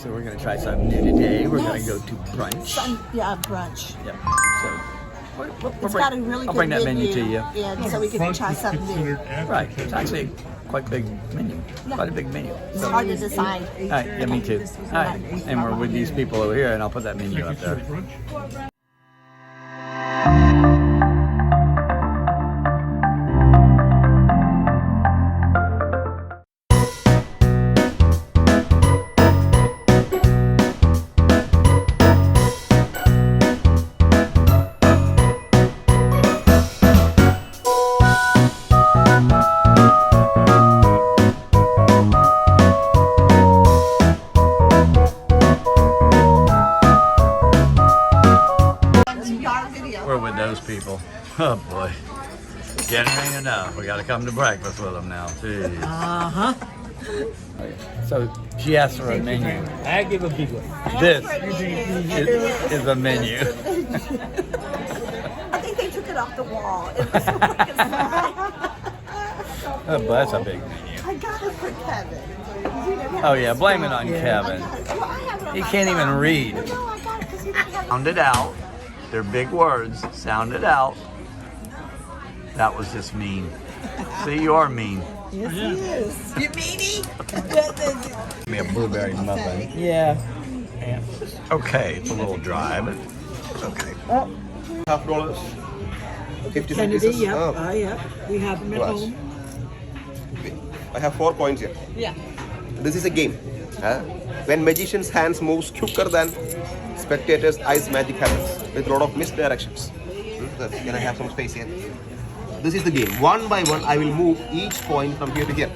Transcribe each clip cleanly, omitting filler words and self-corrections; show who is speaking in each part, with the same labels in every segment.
Speaker 1: So we're going to try something new today. We're going to go to brunch.
Speaker 2: Brunch.
Speaker 1: Yep. So
Speaker 2: It's got a really
Speaker 1: I'll
Speaker 2: good
Speaker 1: bring that menu to you.
Speaker 2: And so we can try something new.
Speaker 1: Right. It's actually quite a big menu. Quite a big menu.
Speaker 2: It's
Speaker 1: So,
Speaker 2: hard to decide.
Speaker 1: all right. Yeah, me too. All right. And we're with these people over here, and I'll put that menu up there. We're with those people. Oh boy. Getting enough. We got to come to breakfast with them now. Jeez. So she asked for a menu.
Speaker 3: I give a big one.
Speaker 1: This is a menu.
Speaker 2: I think they took it off the wall.
Speaker 1: Oh, but that's a big menu.
Speaker 2: I got it for Kevin.
Speaker 1: Oh yeah, blame it on Kevin. He can't even read.
Speaker 2: No, I got it because he didn't have it.
Speaker 1: Sound it out. They're big words. Sound it out. That was just mean. See, you are mean.
Speaker 2: Yes, he is. You meanie?
Speaker 1: Give me a blueberry muffin.
Speaker 3: Yeah.
Speaker 1: Okay, it's a little dry, but it's okay.
Speaker 4: $50. 50
Speaker 5: Kennedy,
Speaker 4: pieces.
Speaker 5: yep.
Speaker 4: Oh,
Speaker 5: Yep. We have them at
Speaker 4: Right.
Speaker 5: home.
Speaker 4: I have 4 coins here.
Speaker 5: Yeah.
Speaker 4: This is a game. When magician's hands moves quicker than spectators' eyes, magic happens with a lot of misdirections. Can I have some space here? This is the game. One by one, I will move each coin from here to here.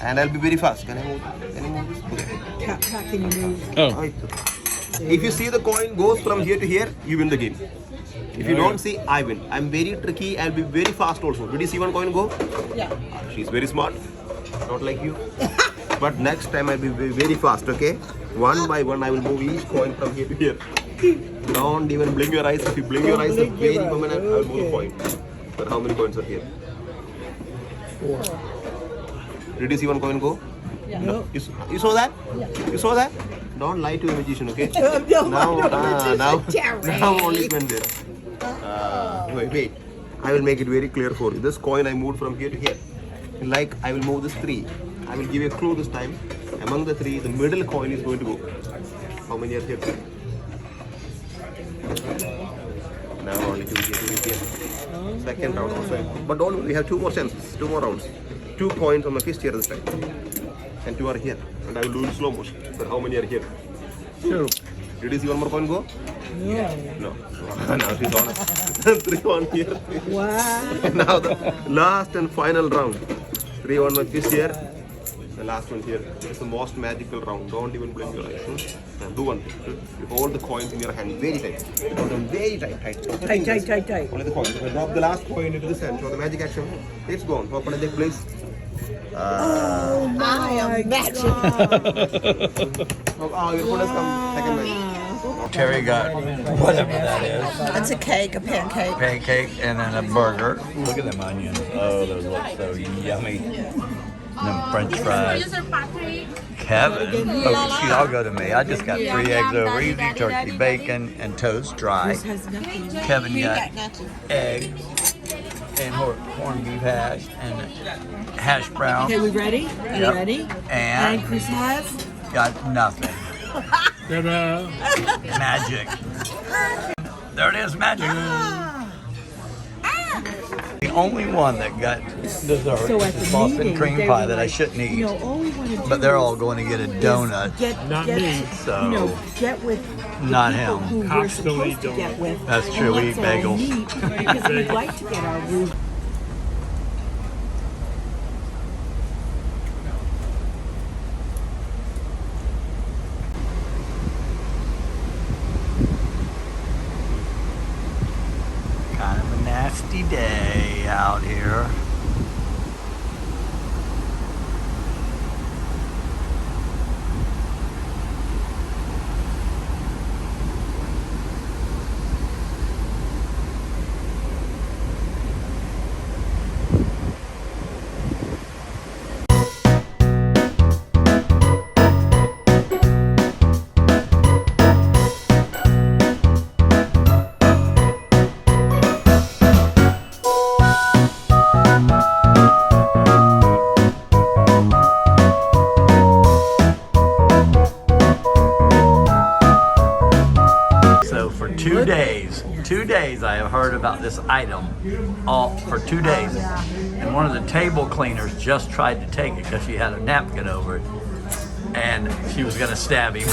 Speaker 4: And I'll be very fast. Can I move? Can I move this? Okay.
Speaker 5: How can you move?
Speaker 4: Right. If you see the coin goes from here to here, you win the game. If you don't see, I win. I'm very tricky. I'll be very fast also. Did you see one coin go?
Speaker 5: Yeah.
Speaker 4: She's very smart. Not like you. But next time I'll be very fast, okay? One by one, I will move each coin from here to here. Don't even blink your eyes. If you blink your eyes, the very moment I will move the coin. But how many coins are here?
Speaker 5: 4.
Speaker 4: Did you see one coin go?
Speaker 5: Yeah.
Speaker 4: No. You saw that?
Speaker 5: Yeah.
Speaker 4: You saw that? Don't lie to a magician, okay?
Speaker 2: No,
Speaker 4: Now only when there. Wait. I will make it very clear for you. This coin I moved from here to here. Like I will move this 3. I will give you a clue this time. Among the 3, the middle coin is going to go. How many are here? Now only 2 here. Second round also. But don't worry, we have 2 more chances, 2 more rounds. 2 coins on my fist here this time. And 2 are here. And I will do it in slow motion. But how many are here? 2. Did you see one more coin go? No. Now she's on it. 3 1 here.
Speaker 5: Wow.
Speaker 4: Now the last and final round. 3 1 my fist here. The last one here. It's the most magical round. Don't even blink your eyes. Now do one thing. You hold the coins in your hand very tight. Hold them very tight.
Speaker 5: Tight.
Speaker 4: Only the coins. If I drop the last coin into the sand, show the magic action. It's gone. Open it, please.
Speaker 2: I am magic.
Speaker 4: Oh, your food has come. Second match.
Speaker 1: Terry got whatever that is.
Speaker 2: It's a cake, a pancake.
Speaker 1: Pancake and then a burger. Look at them onions. Oh, those look so yummy. And then French fries. Kevin. Oh, shoot, I'll go to me. I just got 3 eggs over easy, turkey, bacon, and toast dry. Kevin got eggs and corned beef hash and hash brown.
Speaker 5: Okay, we ready?
Speaker 1: Yep.
Speaker 5: Ready?
Speaker 1: And
Speaker 5: Chris has?
Speaker 1: got nothing. Magic. There it is, magic. The only one that got dessert
Speaker 5: So at
Speaker 1: is
Speaker 5: the
Speaker 1: Boston
Speaker 5: meeting,
Speaker 1: cream
Speaker 5: they
Speaker 1: pie
Speaker 5: were
Speaker 1: that I
Speaker 5: like,
Speaker 1: shouldn't eat.
Speaker 5: You know, all we want to do
Speaker 1: But they're all going to get a donut.
Speaker 5: Get,
Speaker 1: So,
Speaker 5: you know, get with the
Speaker 1: not
Speaker 5: people
Speaker 1: him.
Speaker 5: who we're
Speaker 3: Cops don't
Speaker 5: supposed
Speaker 3: eat
Speaker 5: to get with.
Speaker 1: That's
Speaker 5: and
Speaker 1: true, we
Speaker 5: let's
Speaker 1: eat
Speaker 5: all
Speaker 1: bagels.
Speaker 5: meet, because we'd like to get our room.
Speaker 1: Kind of a nasty day out here. heard about this item all for 2 days. And one of the table cleaners just tried to take it because she had a napkin over it. And she was gonna stab him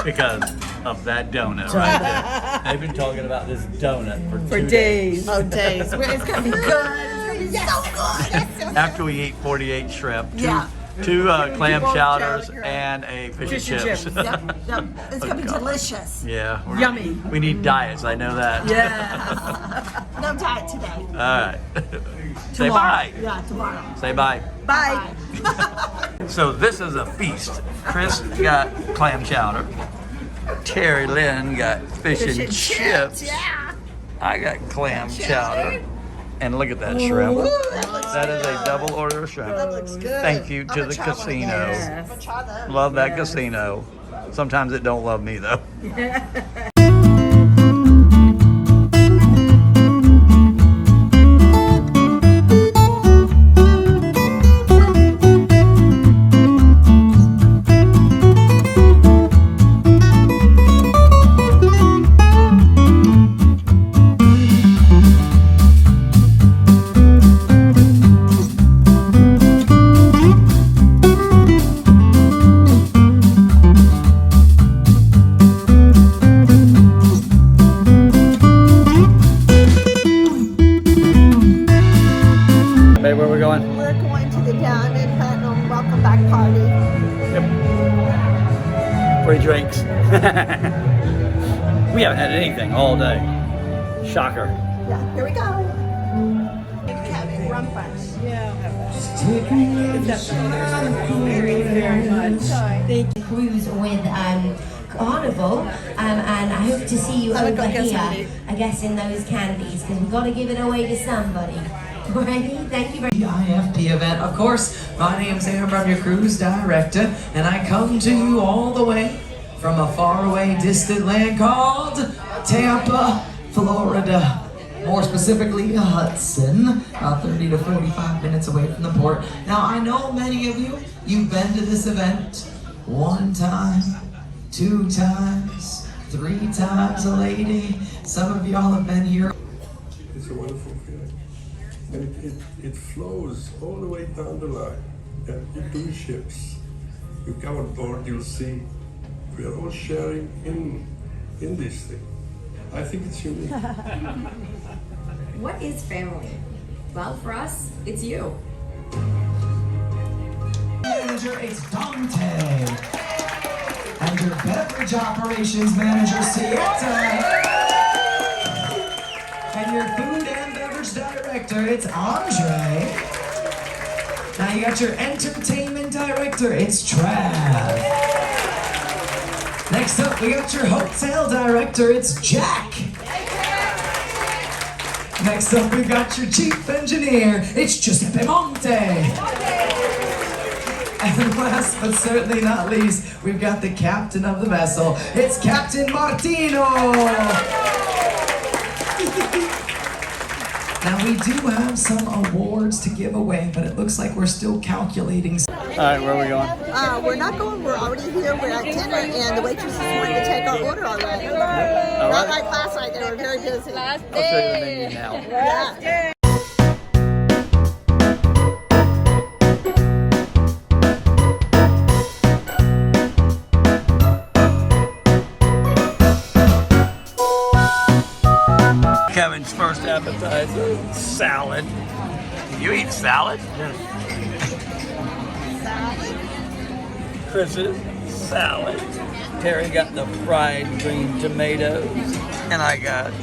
Speaker 1: because of that donut right there. They've been talking about this donut for 2 days.
Speaker 2: Oh, days. It's gonna be good. It's gonna be so good.
Speaker 1: After we eat 48 shrimp,
Speaker 2: Yeah.
Speaker 1: two clam
Speaker 2: Pork
Speaker 1: chowders
Speaker 2: chowder.
Speaker 1: and a fish and
Speaker 5: Fish and
Speaker 1: chips.
Speaker 5: chips.
Speaker 2: Yep, yep. It's gonna be
Speaker 1: God.
Speaker 2: delicious.
Speaker 1: Yeah.
Speaker 5: Yummy.
Speaker 1: We need diets, I know that.
Speaker 5: Yeah.
Speaker 2: No diet today.
Speaker 1: All right. Say bye.
Speaker 2: Yeah, tomorrow.
Speaker 1: Say bye.
Speaker 5: Bye.
Speaker 1: So this is a feast. Chris got clam chowder. Terry Lynn got fish and chips.
Speaker 2: Yeah.
Speaker 1: I got clam chowder. And look at that shrimp. That is a double order of shrimp.
Speaker 2: That looks good.
Speaker 1: Thank you to
Speaker 2: I'm gonna
Speaker 1: the
Speaker 2: try one of
Speaker 1: casino.
Speaker 2: those. I'm gonna try that.
Speaker 1: Love that casino. Sometimes it don't love me though. Babe, where we going?
Speaker 2: We're going to the Diamond Platinum Welcome Back Party.
Speaker 1: Free drinks. We haven't had anything all day. Shocker.
Speaker 2: Yeah, here we go. Kevin, rum punch.
Speaker 5: Very, very much. Thank you.
Speaker 3: Cruise with Carnival, and I hope to see you
Speaker 2: I'm
Speaker 3: over
Speaker 2: gonna go get
Speaker 3: here,
Speaker 2: somebody.
Speaker 3: I guess, in those candies, because we've got to give it away to somebody. Alrighty, thank you very
Speaker 6: The IFP event. Of course, my name's Amber, I'm your cruise director, and I come to you all the way from a faraway, distant land called Tampa, Florida. More specifically, Hudson, about 30 to 45 minutes away from the port. Now, I know many of you, you've been to this event 1 time, 2 times, 3 times, a lady. Some of y'all have been here.
Speaker 7: It's a wonderful feeling. And it flows all the way down the line. And into the ships. You come on board, you'll see we are all sharing in this thing. I think it's unique.
Speaker 8: What is family? Well, for us, it's you.
Speaker 6: Manager, it's Dante. And your beverage operations manager, Sieta. And your food and beverage director, it's Andre. Now you got your entertainment director, it's Trav. Next up, we got your hotel director, it's Jack. Next up, we got your chief engineer, it's Giuseppe Monte. And last but certainly not least, we've got the captain of the vessel, it's Captain Martino. Now we do have some awards to give away, but it looks like we're still calculating.
Speaker 1: All right, where are we going?
Speaker 2: We're not going. We're already here. We're at dinner, and the waitresses wanted to take our order already.
Speaker 1: All
Speaker 2: Not
Speaker 1: right.
Speaker 2: like last night. They were very busy.
Speaker 1: I'll show you the menu now.
Speaker 2: Yeah.
Speaker 1: Kevin's first appetizer, salad. You eat salad? Chris's salad. Terry got the fried green tomatoes, and I got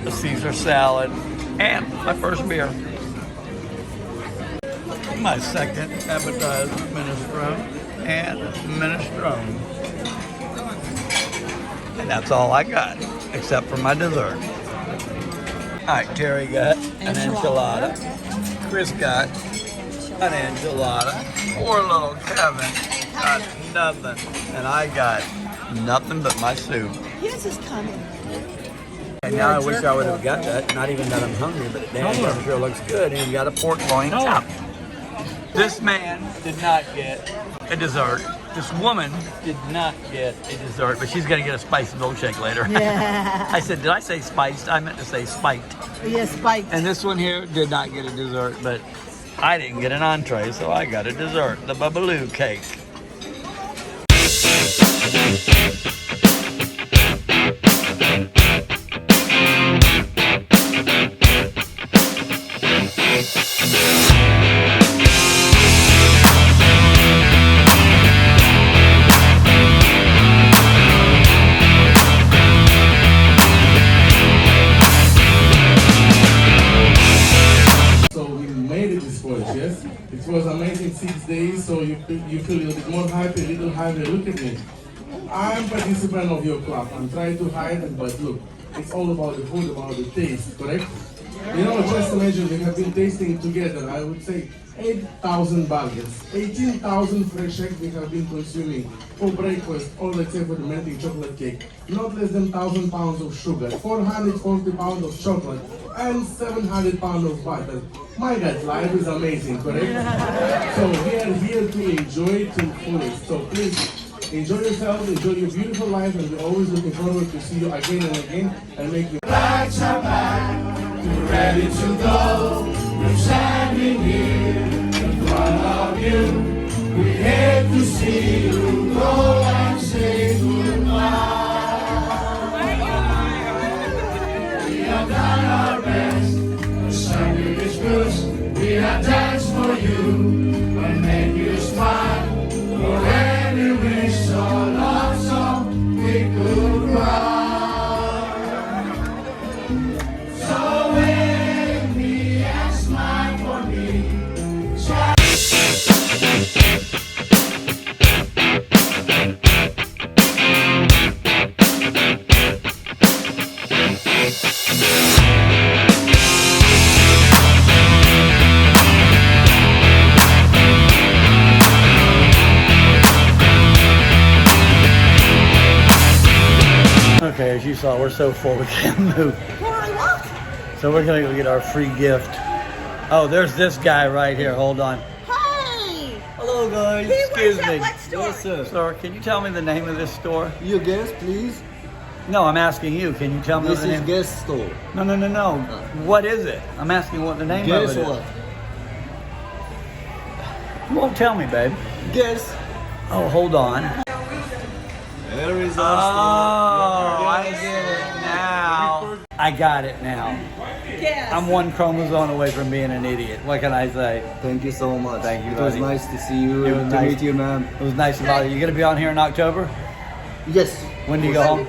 Speaker 1: the Caesar salad, and my first beer. My second appetizer, minestrone, and minestrone. And that's all I got, except for my dessert. All right, Terry got an enchilada. Chris got an enchilada. Poor little Kevin got nothing. And I got nothing but my soup.
Speaker 2: His is coming.
Speaker 1: And now I wish I would have got that. Not even that I'm hungry, but damn, it sure looks good. And you got a pork loin chop. This man did not get a dessert. This woman did not get a dessert, but she's gonna get a spiced milkshake later.
Speaker 2: Yeah.
Speaker 1: I said, did I say spiced? I meant to say spiked.
Speaker 2: Yes, spiked.
Speaker 1: And this one here did not get a dessert, but I didn't get an entree, so I got a dessert, the Babaloo cake.
Speaker 9: Yes, it was amazing 6 days, so you feel a little bit more happy, a little happier. Look at me. I'm participant of your club. I'm trying to hide it, but look, it's all about the food, about the taste, correct? You know, just imagine we have been tasting together, I would say, 8,000 burgers, 18,000 fresh eggs we have been consuming for breakfast, all except for the melting chocolate cake. Not less than 1,000 pounds of sugar, 440 pounds of chocolate, and 700 pounds of butter. My God, life is amazing, correct? So we are here to enjoy to fullest. So please enjoy yourself, enjoy your beautiful life, and we're always looking forward to see you again and again and make you.
Speaker 10: Lights are back, we're ready to go. We're standing here in front of you. We hate to see you go and say goodbye. We have done our best, the circuit is good. We have danced for you and made you smile. For any wish so lonesome we could cry. So wave me and smile for me.
Speaker 1: Okay, as you saw, we're so full we can't move. So we're gonna go get our free gift. Oh, there's this guy right here. Hold on.
Speaker 2: Hey!
Speaker 1: Hello, guys.
Speaker 2: He
Speaker 1: Excuse
Speaker 2: works
Speaker 1: me.
Speaker 2: at what store?
Speaker 1: Yes, sir. Sir, can you tell me the name of this store?
Speaker 11: You guess, please.
Speaker 1: No, I'm asking you. Can you tell me
Speaker 11: This
Speaker 1: the
Speaker 11: is
Speaker 1: name?
Speaker 11: guest store.
Speaker 1: No. What is it? I'm asking what the name
Speaker 11: Guess
Speaker 1: of it is.
Speaker 11: what?
Speaker 1: You won't tell me, babe.
Speaker 11: Guess.
Speaker 1: Oh, hold on.
Speaker 11: There is
Speaker 1: Oh, I get it now. I got it now.
Speaker 2: Yes.
Speaker 1: I'm one chromosome away from being an idiot. What can I say?
Speaker 11: Thank you so much.
Speaker 1: Thank you,
Speaker 11: It was
Speaker 1: buddy.
Speaker 11: nice to see you
Speaker 1: It was
Speaker 11: and to
Speaker 1: nice.
Speaker 11: meet you, ma'am.
Speaker 1: It was nice about you. You gonna be on here in October?
Speaker 11: Yes.
Speaker 1: When do you go home?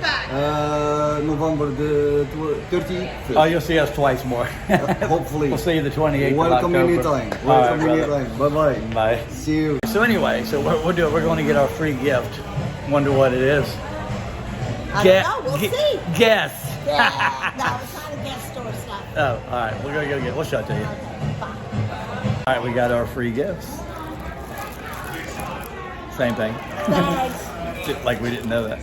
Speaker 11: November the 30th.
Speaker 1: Oh, you'll see us twice more.
Speaker 11: Hopefully.
Speaker 1: We'll see you the 28th
Speaker 11: Welcome
Speaker 1: of October.
Speaker 11: anytime.
Speaker 1: All right,
Speaker 11: Welcome
Speaker 1: brother.
Speaker 11: anytime. Bye-bye.
Speaker 1: Bye.
Speaker 11: See you.
Speaker 1: So anyway, so we'll do it. We're going to get our free gift. Wonder what it is.
Speaker 2: I don't know, we'll see.
Speaker 1: Guess.
Speaker 2: Yeah, no, it's not a guest store stuff.
Speaker 1: Oh, all right. We're going to get it. We'll show it to you. All right, we got our free gifts. Same thing.
Speaker 2: Thanks.
Speaker 1: Just like we didn't know that.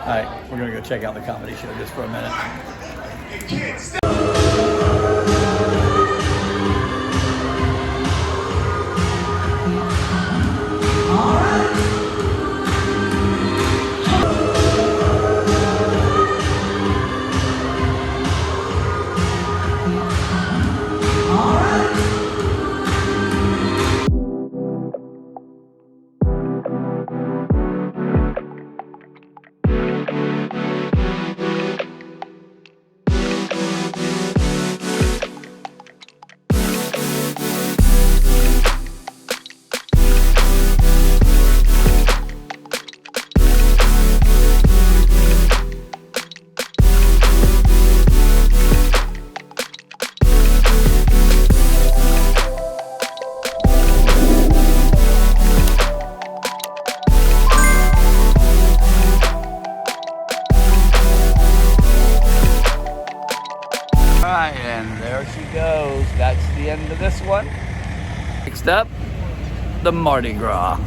Speaker 1: All right, we're going to go check out the comedy show just for a minute. All right, and there she goes. That's the end of this one. Next up, the Mardi Gras.